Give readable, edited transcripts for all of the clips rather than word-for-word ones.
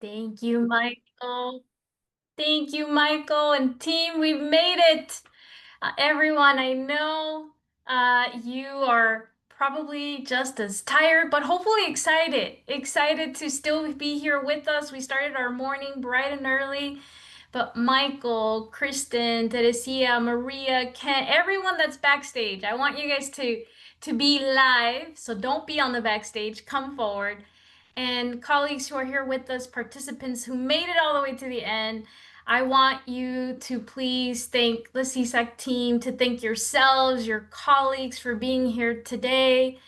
Thank you, Michael. Thank you, Michael and team. We've made it. Everyone, I know you are probably just as tired, but hopefully excited. Excited to still be here with us. We started our morning bright and early. But Michael, Kristen, Teresia, Maria, Ken, everyone that's backstage, I want you guys to be live. So don't be on the backstage. Come forward. And colleagues who are here with us, participants who made it all the way to the end, I want you to please thank the CSAC team, to thank yourselves, your colleagues for being here today.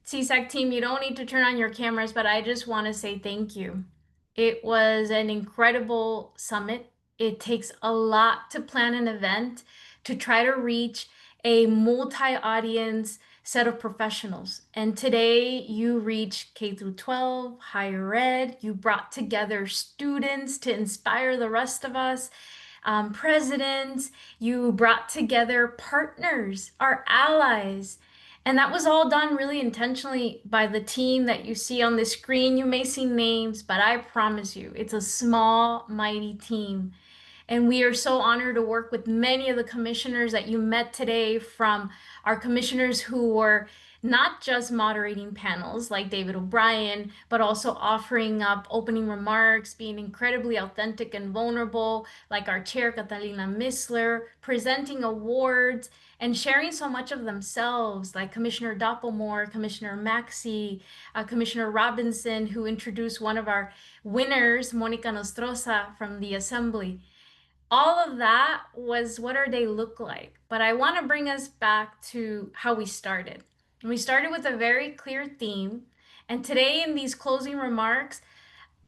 CSAC team, you don't need to turn on your cameras, but I just want to say thank you. It was an incredible summit. It takes a lot to plan an event, to try to reach a multi-audience set of professionals. And today you reached K through 12, higher ed. You brought together students to inspire the rest of us, presidents. You brought together partners, our allies. And that was all done really intentionally by the team that you see on the screen. You may see names, but I promise you, it's a small, mighty team. And we are so honored to work with many of the commissioners that you met today, from our commissioners who were not just moderating panels like David O'Brien, but also offering up opening remarks, being incredibly authentic and vulnerable, like our chair, Catalina Missler, presenting awards and sharing so much of themselves, like Commissioner Doppelmore, Commissioner Maxey, Commissioner Robinson, who introduced one of our winners, Monica Nostroza from the Assembly. All of that was what our day looked like. But I want to bring us back to how we started. We started with a very clear theme. And today, in these closing remarks,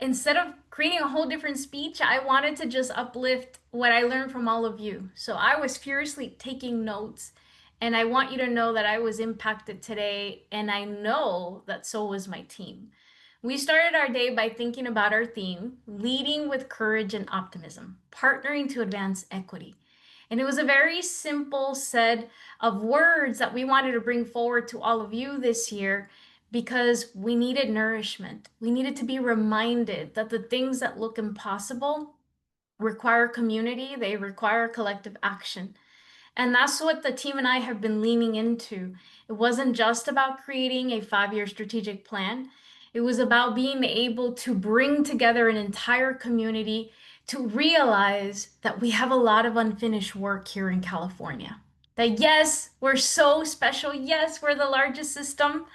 instead of creating a whole different speech, I wanted to just uplift what I learned from all of you. So I was furiously taking notes. And I want you to know that I was impacted today. And I know that so was my team. We started our day by thinking about our theme, leading with courage and optimism, partnering to advance equity. And it was a very simple set of words that we wanted to bring forward to all of you this year because we needed nourishment. We needed to be reminded that the things that look impossible require community, they require collective action. And that's what the team and I have been leaning into. It wasn't just about creating a 5-year strategic plan. It was about being able to bring together an entire community to realize that we have a lot of unfinished work here in California. That yes, we're so special. Yes, we're the largest system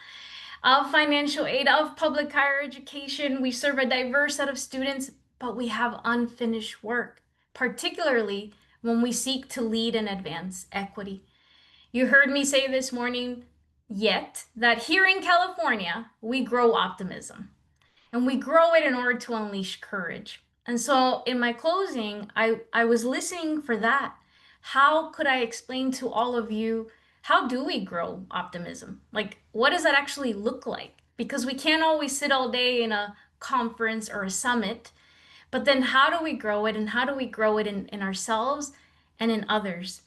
of financial aid, of public higher education. We serve a diverse set of students, but we have unfinished work, particularly when we seek to lead and advance equity. You heard me say this morning, yet, that here in California, we grow optimism and we grow it in order to unleash courage. And so in my closing, I was listening for that. How could I explain to all of you, how do we grow optimism? Like, what does that actually look like? Because we can't always sit all day in a conference or a summit, but then how do we grow it, and how do we grow it in ourselves and in others?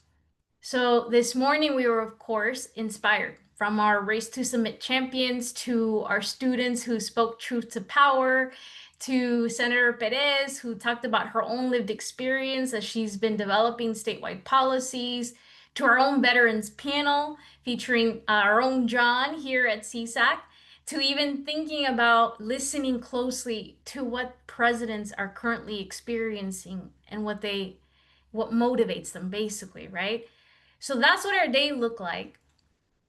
So this morning we were, of course, inspired from our Race to Summit champions to our students who spoke truth to power, to Senator Perez, who talked about her own lived experience as she's been developing statewide policies, to our own veterans panel featuring our own John here at CSAC, to even thinking about listening closely to what presidents are currently experiencing and what motivates them basically, right? So that's what our day looked like.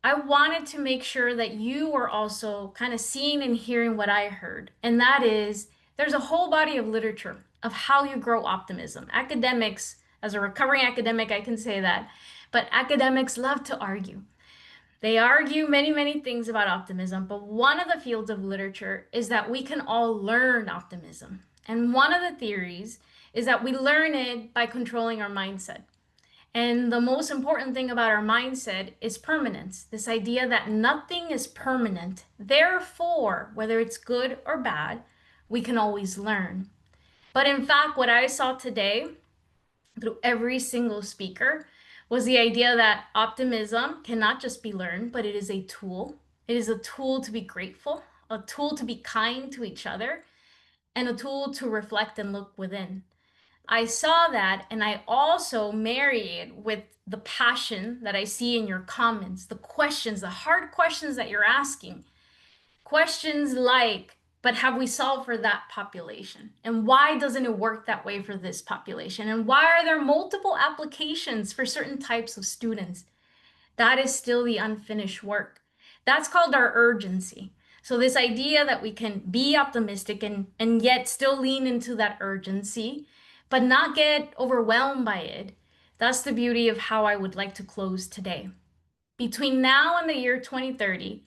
I wanted to make sure that you were also kind of seeing and hearing what I heard. And that is, there's a whole body of literature of how you grow optimism. Academics, as a recovering academic, I can say that, but academics love to argue. They argue many, many things about optimism, but one of the fields of literature is that we can all learn optimism. And one of the theories is that we learn it by controlling our mindset. And the most important thing about our mindset is permanence, this idea that nothing is permanent. Therefore, whether it's good or bad, we can always learn. But in fact, what I saw today through every single speaker was the idea that optimism cannot just be learned, but it is a tool. It is a tool to be grateful, a tool to be kind to each other, and a tool to reflect and look within. I saw that, and I also marry it with the passion that I see in your comments, the questions, the hard questions that you're asking. Questions like, but have we solved for that population? And why doesn't it work that way for this population? And why are there multiple applications for certain types of students? That is still the unfinished work. That's called our urgency. So this idea that we can be optimistic and yet still lean into that urgency, but not get overwhelmed by it. That's the beauty of how I would like to close today. Between now and the year 2030,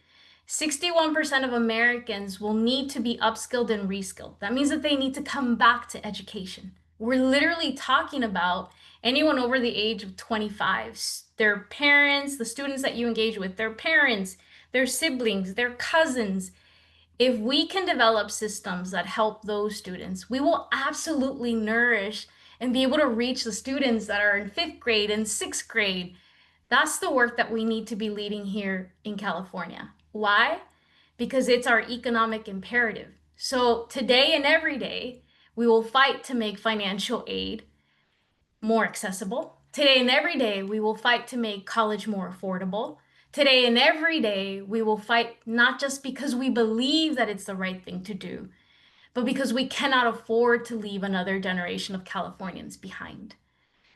61% of Americans will need to be upskilled and reskilled. That means that they need to come back to education. We're literally talking about anyone over the age of 25, their parents, the students that you engage with, their parents, their siblings, their cousins. If we can develop systems that help those students, we will absolutely nourish and be able to reach the students that are in fifth grade and sixth grade. That's the work that we need to be leading here in California. Why? Because it's our economic imperative. So today and every day, we will fight to make financial aid more accessible. Today and every day, we will fight to make college more affordable. Today and every day, we will fight not just because we believe that it's the right thing to do, but because we cannot afford to leave another generation of Californians behind.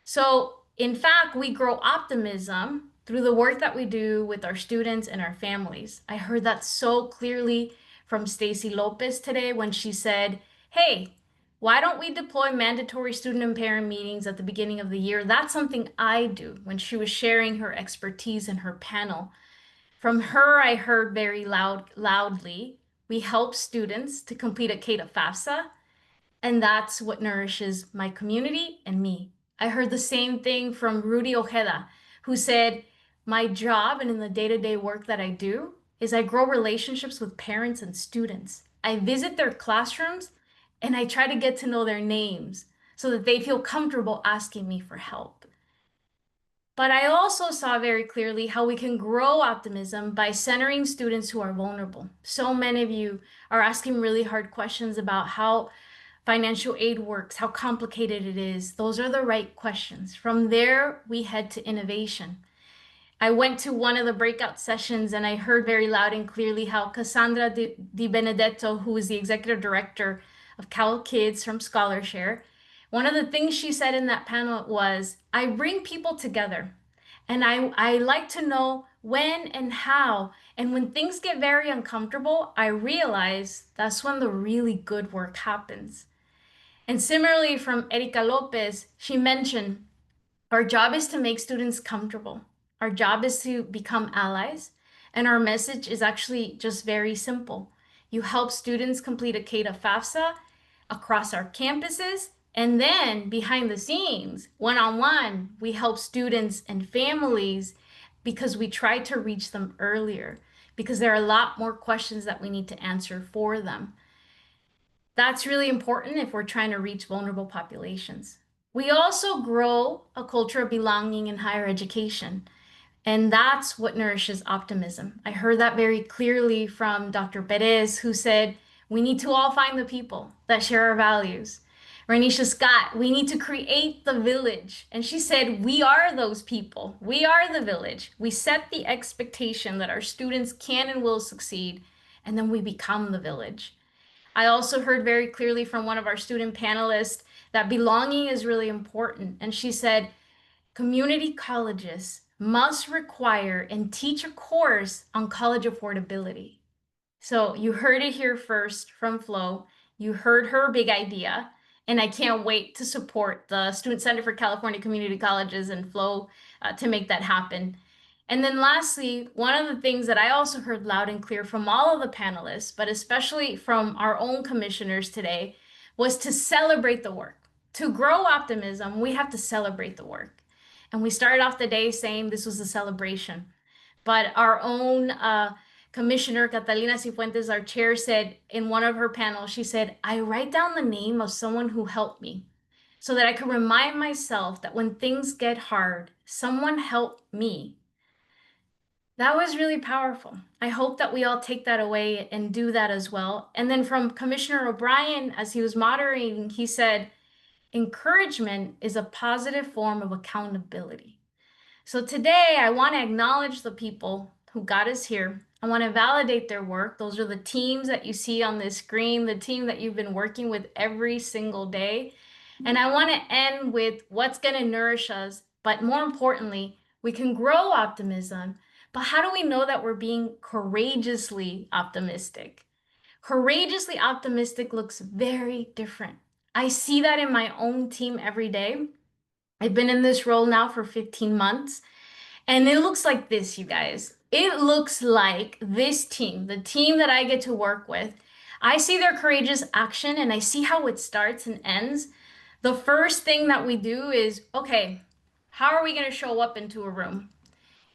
So, in fact, we grow optimism through the work that we do with our students and our families. I heard that so clearly from Stacy Lopez today when she said, "Hey, why don't we deploy mandatory student and parent meetings at the beginning of the year?" That's something I do when she was sharing her expertise in her panel. From her, I heard very loudly, we help students to complete a CADA FAFSA, and that's what nourishes my community and me. I heard the same thing from Rudy Ojeda, who said, my job and in the day-to-day work that I do is I grow relationships with parents and students. I visit their classrooms and I try to get to know their names so that they feel comfortable asking me for help. But I also saw very clearly how we can grow optimism by centering students who are vulnerable. So many of you are asking really hard questions about how financial aid works, how complicated it is. Those are the right questions. From there, we head to innovation. I went to one of the breakout sessions and I heard very loud and clearly how Cassandra Di Benedetto, who is the executive director of Cal Kids from Scholarshare, one of the things she said in that panel was, I bring people together and I like to know when and how. And when things get very uncomfortable, I realize that's when the really good work happens. And similarly from Erika Lopez, she mentioned our job is to make students comfortable. Our job is to become allies. And our message is actually just very simple. You help students complete a CADA FAFSA across our campuses. And then behind the scenes, one-on-one, we help students and families because we try to reach them earlier, because there are a lot more questions that we need to answer for them. That's really important if we're trying to reach vulnerable populations. We also grow a culture of belonging in higher education, and that's what nourishes optimism. I heard that very clearly from Dr. Perez, who said, we need to all find the people that share our values. Renisha Scott, we need to create the village. And she said, we are those people. We are the village. We set the expectation that our students can and will succeed, and then we become the village. I also heard very clearly from one of our student panelists that belonging is really important. And she said, community colleges must require and teach a course on college affordability. So you heard it here first from Flo. You heard her big idea. And I can't wait to support the Student Center for California Community Colleges and Flo to make that happen. And then lastly, one of the things that I also heard loud and clear from all of the panelists, but especially from our own commissioners today, was to celebrate the work. To grow optimism, we have to celebrate the work. And we started off the day saying this was a celebration. But our own Commissioner Catalina Cifuentes, our chair, said in one of her panels, she said, I write down the name of someone who helped me so that I could remind myself that when things get hard, someone helped me. That was really powerful. I hope that we all take that away and do that as well. And then from Commissioner O'Brien, as he was moderating, he said, encouragement is a positive form of accountability. So today, I want to acknowledge the people who got us here. I want to validate their work. Those are the teams that you see on this screen, the team that you've been working with every single day. And I want to end with what's going to nourish us, but more importantly, we can grow optimism. But how do we know that we're being courageously optimistic? Courageously optimistic looks very different. I see that in my own team every day. I've been in this role now for 15 months. And it looks like this, you guys. It looks like this team, the team that I get to work with, I see their courageous action and I see how it starts and ends. The first thing that we do is, okay, how are we going to show up into a room?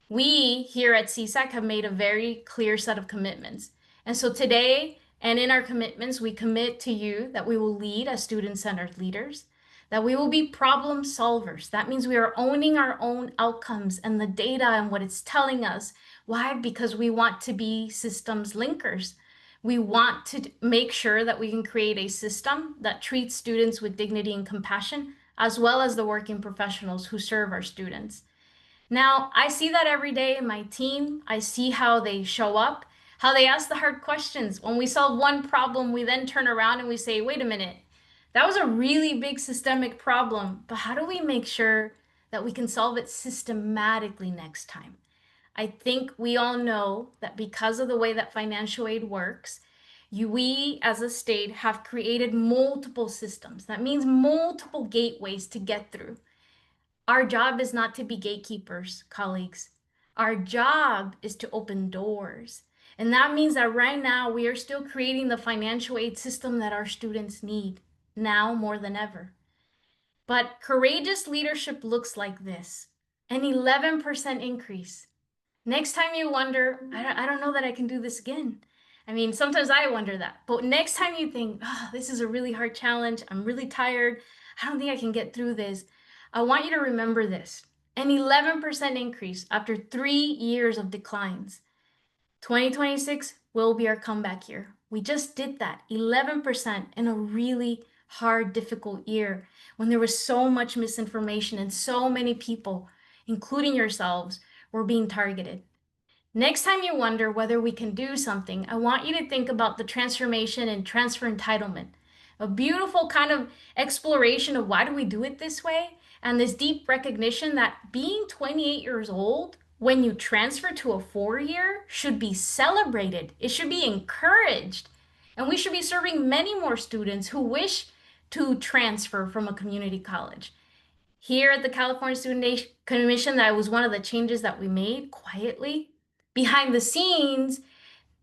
We here at CSAC have made a very clear set of commitments. And so today, and in our commitments, we commit to you that we will lead as student-centered leaders, that we will be problem solvers. That means we are owning our own outcomes and the data and what it's telling us. Why? Because we want to be systems linkers. We want to make sure that we can create a system that treats students with dignity and compassion, as well as the working professionals who serve our students. Now, I see that every day in my team. I see how they show up, how they ask the hard questions. When we solve one problem, we then turn around and we say, wait a minute, that was a really big systemic problem, but how do we make sure that we can solve it systematically next time? I think we all know that because of the way that financial aid works, we as a state have created multiple systems. That means multiple gateways to get through. Our job is not to be gatekeepers, colleagues. Our job is to open doors. And that means that right now we are still creating the financial aid system that our students need, now more than ever. But courageous leadership looks like this, an 11% increase. Next time you wonder, I don't know that I can do this again. I mean, sometimes I wonder that. But next time you think, oh, this is a really hard challenge, I'm really tired, I don't think I can get through this, I want you to remember this. An 11% increase after 3 years of declines. 2026 will be our comeback year. We just did that, 11% in a really hard, difficult year when there was so much misinformation and so many people, including yourselves, were being targeted. Next time you wonder whether we can do something, I want you to think about the transformation and transfer entitlement. A beautiful kind of exploration of why do we do it this way? And this deep recognition that being 28 years old when you transfer to a 4 year should be celebrated. It should be encouraged. And we should be serving many more students who wish to transfer from a community college. Here at the California Student Commission, that was one of the changes that we made quietly. Behind the scenes,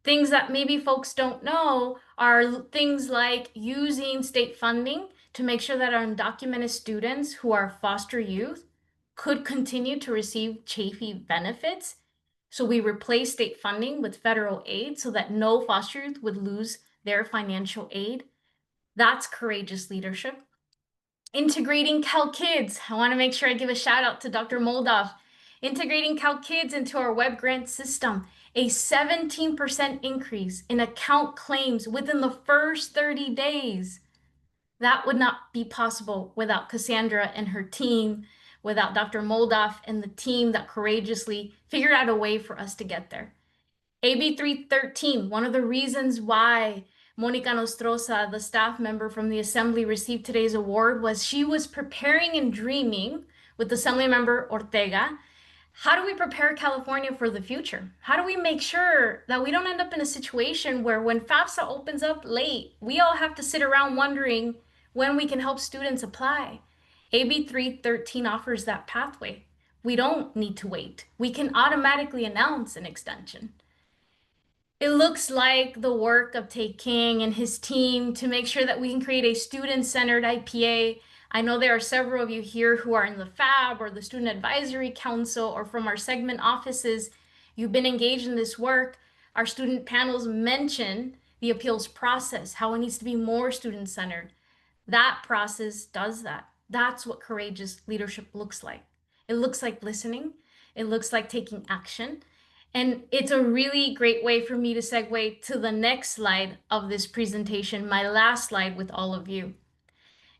things that maybe folks don't know are things like using state funding to make sure that our undocumented students who are foster youth could continue to receive CHAFE benefits. So we replaced state funding with federal aid so that no foster youth would lose their financial aid. That's courageous leadership. Integrating Cal Kids. I want to make sure I give a shout out to Dr. Moldoff. Integrating Cal Kids into our web grant system, a 17% increase in account claims within the first 30 days. That would not be possible without Cassandra and her team, without Dr. Moldoff and the team that courageously figured out a way for us to get there. AB 313, one of the reasons why Monica Nostroza, the staff member from the Assembly, received today's award was she was preparing and dreaming with Assemblymember Ortega. How do we prepare California for the future? How do we make sure that we don't end up in a situation where when FAFSA opens up late, we all have to sit around wondering when we can help students apply? AB 313 offers that pathway. We don't need to wait. We can automatically announce an extension. It looks like the work of Tay King and his team to make sure that we can create a student-centered IPA. I know there are several of you here who are in the FAB or the Student Advisory Council or from our segment offices. You've been engaged in this work. Our student panels mention the appeals process, how it needs to be more student-centered. That process does that. That's what courageous leadership looks like. It looks like listening. It looks like taking action. And it's a really great way for me to segue to the next slide of this presentation, my last slide with all of you.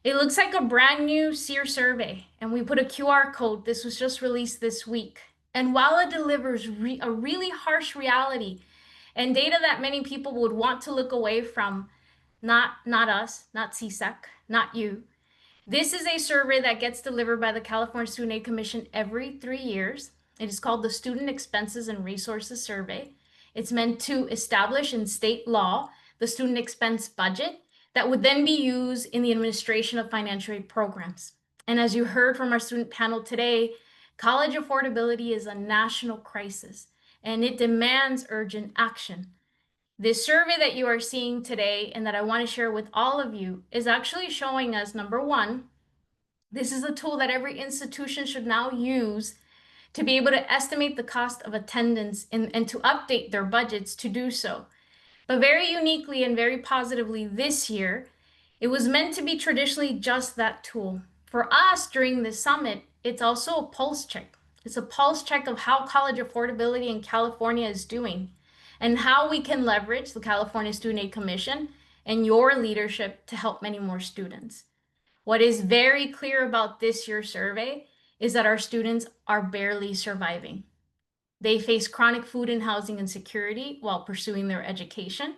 It looks like a brand new SEER survey, and we put a QR code. This was just released this week. And while it delivers a really harsh reality and data that many people would want to look away from, not us, not CSAC, not you, this is a survey that gets delivered by the California Student Aid Commission every 3 years. It is called the Student Expenses and Resources Survey. It's meant to establish in state law the student expense budget that would then be used in the administration of financial aid programs. And as you heard from our student panel today, college affordability is a national crisis and it demands urgent action. This survey that you are seeing today and that I want to share with all of you is actually showing us, number one, this is a tool that every institution should now use to be able to estimate the cost of attendance and to update their budgets to do so. But very uniquely and very positively this year, it was meant to be traditionally just that tool. For us during this summit, it's also a pulse check. It's a pulse check of how college affordability in California is doing and how we can leverage the California Student Aid Commission and your leadership to help many more students. What is very clear about this year's survey is that our students are barely surviving. They face chronic food and housing insecurity while pursuing their education.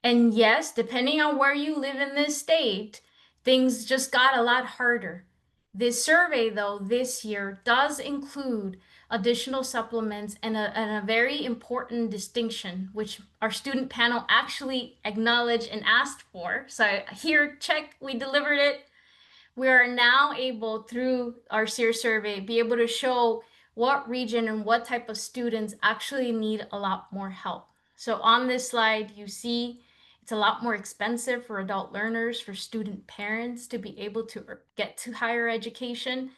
And yes, depending on where you live in this state, things just got a lot harder. This survey, though, this year does include additional supplements and a very important distinction, which our student panel actually acknowledged and asked for. So here, check, we delivered it. We are now able, through our SEER survey, be able to show what region and what type of students actually need a lot more help. So on this slide, you see it's a lot more expensive for adult learners, for student parents to be able to get to higher education.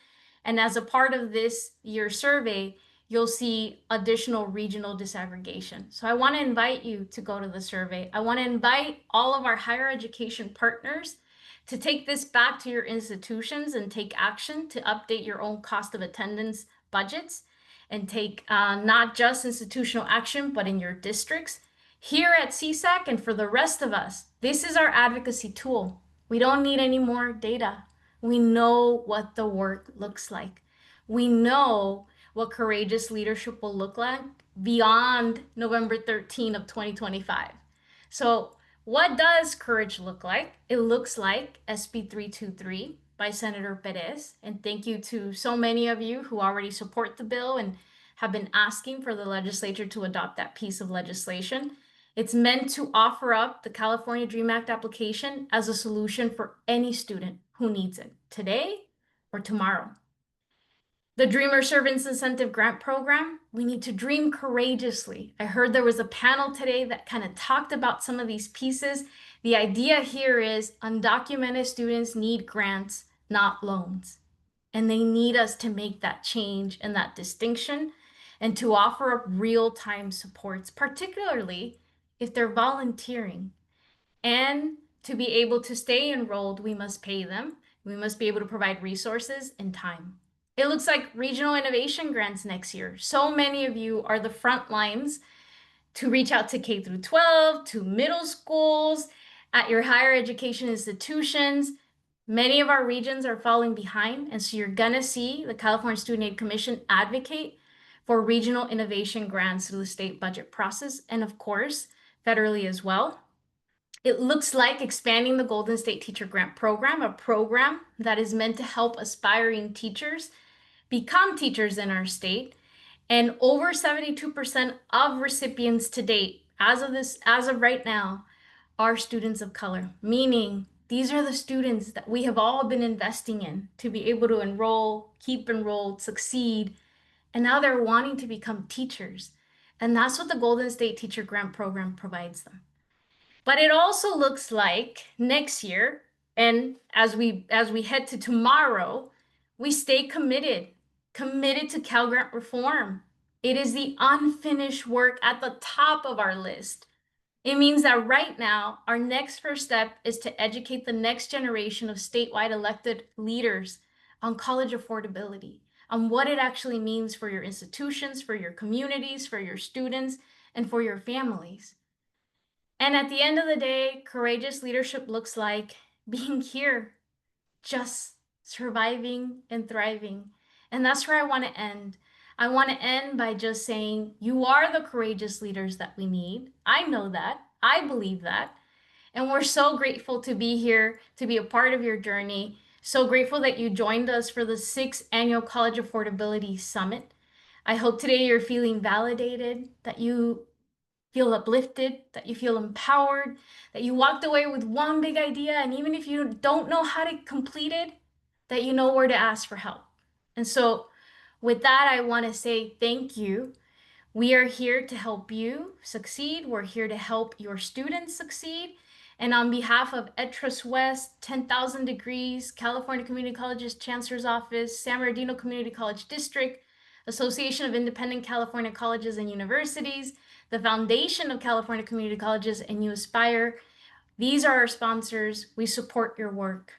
And as a part of this year's survey, you'll see additional regional disaggregation. So I want to invite you to go to the survey. I want to invite all of our higher education partners to take this back to your institutions and take action to update your own cost of attendance budgets and take not just institutional action, but in your districts. Here at CSAC and for the rest of us, this is our advocacy tool. We don't need any more data. We know what the work looks like. We know what courageous leadership will look like beyond November 13 of 2025. So what does courage look like? It looks like SB 323 by Senator Perez. And thank you to so many of you who already support the bill and have been asking for the legislature to adopt that piece of legislation. It's meant to offer up the California DREAM Act application as a solution for any student who needs it today or tomorrow. The Dreamer Servants Incentive Grant Program, we need to dream courageously. I heard there was a panel today that kind of talked about some of these pieces. The idea here is undocumented students need grants, not loans. And they need us to make that change and that distinction and to offer up real-time supports, particularly if they're volunteering. And to be able to stay enrolled, we must pay them. We must be able to provide resources and time. It looks like regional innovation grants next year. So many of you are the front lines to reach out to K through 12, to middle schools, at your higher education institutions. Many of our regions are falling behind, and so you're gonna see the California Student Aid Commission advocate for regional innovation grants through the state budget process, and of course, federally as well. It looks like expanding the Golden State Teacher Grant Program, a program that is meant to help aspiring teachers become teachers in our state. And over 72% of recipients to date, as of right now, are students of color, meaning these are the students that we have all been investing in to be able to enroll, keep enrolled, succeed, and now they're wanting to become teachers. And that's what the Golden State Teacher Grant Program provides them. But it also looks like next year, and as we head to tomorrow, we stay committed to Cal Grant reform. It is the unfinished work at the top of our list. It means that right now, our next first step is to educate the next generation of statewide elected leaders on college affordability, on what it actually means for your institutions, for your communities, for your students, and for your families. And at the end of the day, courageous leadership looks like being here, just surviving and thriving. And that's where I want to end. I want to end by just saying, you are the courageous leaders that we need. I know that. I believe that. And we're so grateful to be here, to be a part of your journey. So grateful that you joined us for the 6th Annual College Affordability Summit. I hope today you're feeling validated, that you feel uplifted, that you feel empowered, that you walked away with one big idea, and even if you don't know how to complete it, that you know where to ask for help. And so, with that, I want to say thank you. We are here to help you succeed. We're here to help your students succeed. And on behalf of ETRUS West, 10,000 Degrees, California Community Colleges Chancellor's Office, San Bernardino Community College District, Association of Independent California Colleges and Universities, the Foundation of California Community Colleges, and you Aspire, these are our sponsors. We support your work.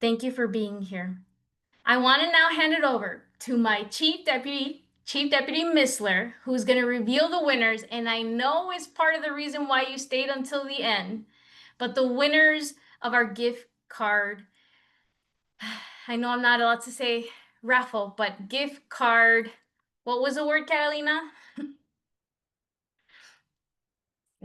Thank you for being here. I want to now hand it over to my Chief Deputy Missler, who's going to reveal the winners. And I know it's part of the reason why you stayed until the end, but the winners of our gift card, I know I'm not allowed to say raffle, but gift card, what was the word, Catalina?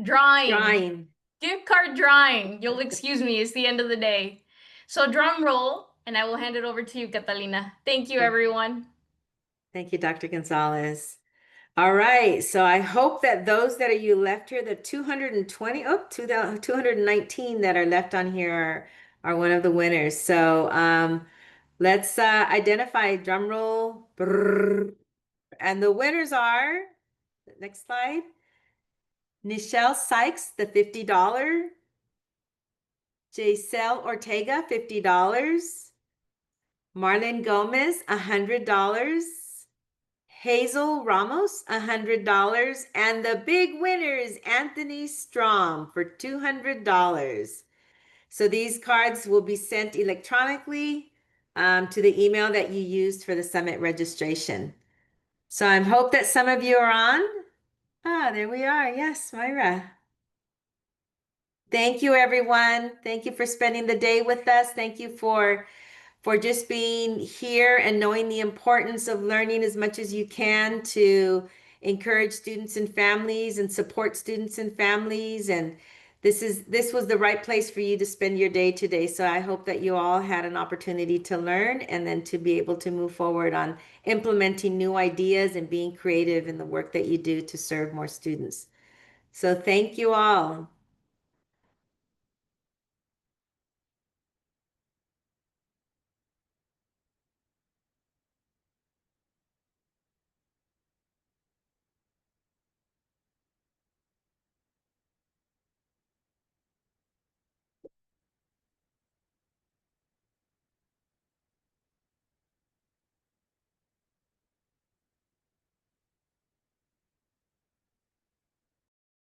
Drawing. Drawing. Gift card drawing. You'll excuse me, it's the end of the day. So drum roll, and I will hand it over to you, Catalina. Thank you, everyone. Thank you, Dr. Gonzalez. All right, so I hope that those that are you left here, the 220, 219 that are left on here are one of the winners. So let's identify, drum roll. Brrr. And the winners are, next slide, Nichelle Sykes, the $50. Jaisel Ortega, $50. Marlene Gomez, $100. Hazel Ramos, $100. And the big winner is Anthony Strom for $200. So these cards will be sent electronically to the email that you used for the summit registration. So I hope that some of you are on. Ah, there we are. Yes, Myra. Thank you, everyone. Thank you for spending the day with us. Thank you for just being here and knowing the importance of learning as much as you can to encourage students and families and support students and families. And this was the right place for you to spend your day today. So I hope that you all had an opportunity to learn and then to be able to move forward on implementing new ideas and being creative in the work that you do to serve more students. So thank you all.